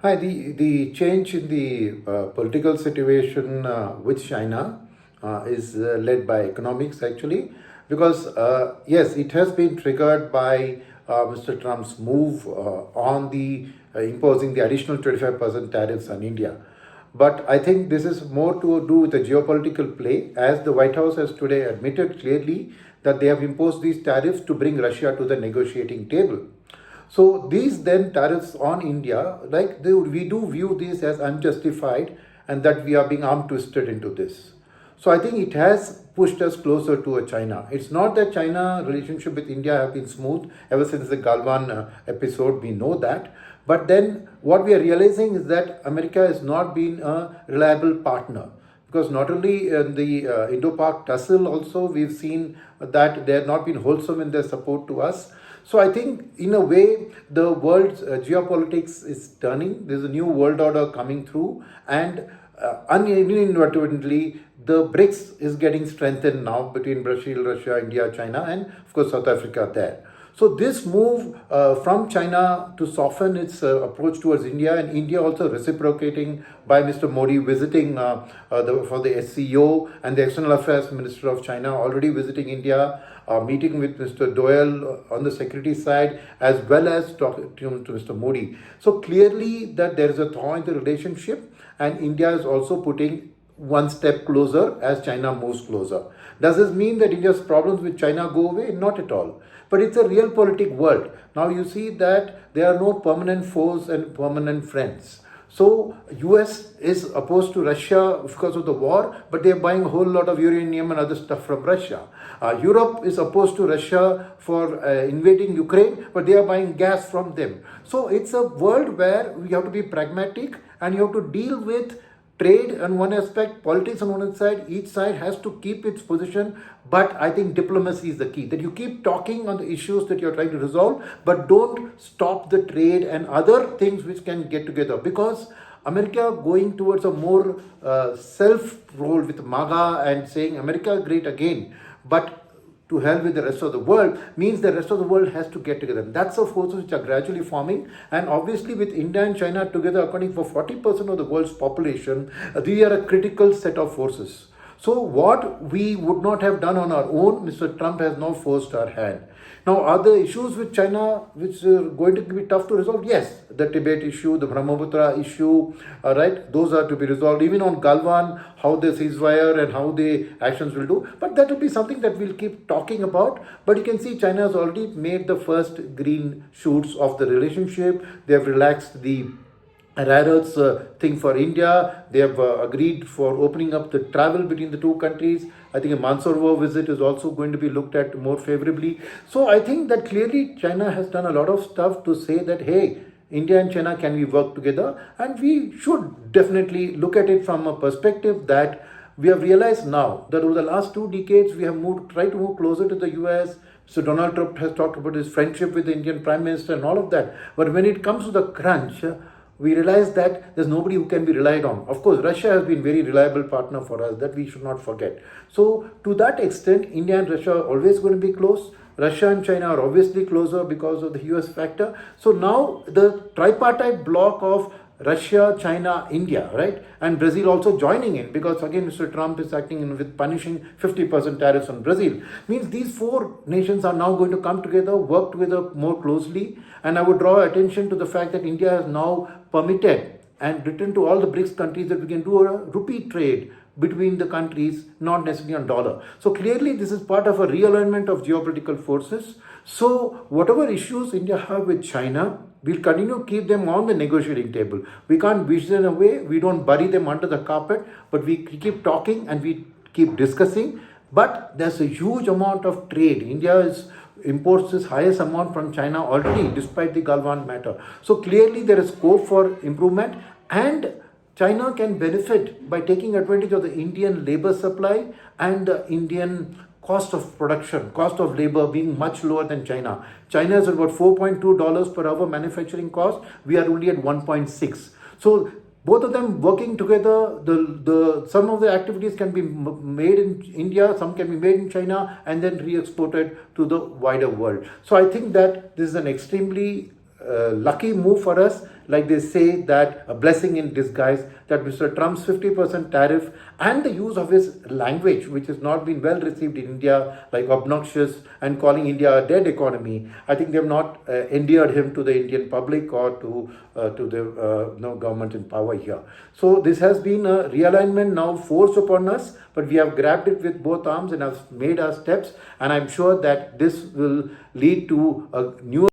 Hi, the change in the political situation with China is led by economics actually, because yes, it has been triggered by Mr. Trump's move on the imposing the additional 25% tariffs on India. But I think this is more to do with the geopolitical play, as the White House has today admitted clearly that they have imposed these tariffs to bring Russia to the negotiating table. So these then tariffs on India, we do view this as unjustified and that we are being arm twisted into this. So I think it has pushed us closer to a China. It's not that China relationship with India have been smooth ever since the Galwan episode. We know that, but then what we are realizing is that America has not been a reliable partner, because not only in the Indo-Pak tussle, also we've seen that they have not been wholesome in their support to us. So I think, in a way, the world's geopolitics is turning. There's a new world order coming through, and uninadvertently, the BRICS is getting strengthened now between Brazil, Russia, India, China, and of course South Africa there. So this move from China to soften its approach towards India, and India also reciprocating by Mr. Modi visiting for the SCO, and the External Affairs Minister of China already visiting India, meeting with Mr. Doyle on the security side, as well as talking to Mr. Modi. So clearly that there is a thaw in the relationship, and India is also putting one step closer as China moves closer. Does this mean that India's problems with China go away? Not at all. But it's a realpolitik world. Now you see that there are no permanent foes and permanent friends. So US is opposed to Russia because of the war, but they're buying a whole lot of uranium and other stuff from Russia. Europe is opposed to Russia for invading Ukraine, but they are buying gas from them. So it's a world where we have to be pragmatic, and you have to deal with trade on one aspect, politics on one side. Each side has to keep its position, but I think diplomacy is the key. That you keep talking on the issues that you're trying to resolve, but don't stop the trade and other things which can get together. Because America going towards a more self role with MAGA and saying America great again, but to hell with the rest of the world, means the rest of the world has to get together. That's the forces which are gradually forming. And obviously with India and China together accounting for 40% of the world's population, they are a critical set of forces. So what we would not have done on our own, Mr. Trump has now forced our hand. Now, are the issues with China which are going to be tough to resolve? Yes, the Tibet issue, the Brahmaputra issue, right? Those are to be resolved. Even on Galwan, how the ceasefire and how the actions will do. But that will be something that we'll keep talking about. But you can see China has already made the first green shoots of the relationship. They have relaxed the rare earths thing for India. They have agreed for opening up the travel between the two countries. I think a Mansour visit is also going to be looked at more favorably. So I think that clearly China has done a lot of stuff to say that, hey, India and China, can we work together? And we should definitely look at it from a perspective that we have realized now that over the last 2 decades, we have tried to move closer to the US. So Donald Trump has talked about his friendship with the Indian Prime Minister and all of that. But when it comes to the crunch, we realize that there's nobody who can be relied on. Of course, Russia has been very reliable partner for us, that we should not forget. So to that extent, India and Russia are always going to be close. Russia and China are obviously closer because of the US factor. So now the tripartite bloc of Russia, China, India, right? And Brazil also joining in, because again, Mr. Trump is acting in with punishing 50% tariffs on Brazil. Means these 4 nations are now going to come together, work together more closely. And I would draw attention to the fact that India has now permitted and written to all the BRICS countries that we can do a rupee trade between the countries, not necessarily on dollar. So clearly this is part of a realignment of geopolitical forces. So whatever issues India have with China, we'll continue to keep them on the negotiating table. We can't wish them away. We don't bury them under the carpet, but we keep talking and we keep discussing. But there's a huge amount of trade. India imports its highest amount from China already, despite the Galwan matter. So clearly there is scope for improvement, and China can benefit by taking advantage of the Indian labor supply and the Indian cost of production, cost of labor being much lower than China. China is about $4.2 per hour manufacturing cost. We are only at 1.6. So both of them working together, some of the activities can be made in India, some can be made in China, and then re-exported to the wider world. So I think that this is an extremely lucky move for us, like they say, that a blessing in disguise, that Mr. Trump's 50% tariff and the use of his language, which has not been well received in India, like obnoxious and calling India a dead economy. I think they have not endeared him to the Indian public or to the government in power here. So this has been a realignment now forced upon us, but we have grabbed it with both arms and have made our steps. And I'm sure that this will lead to a new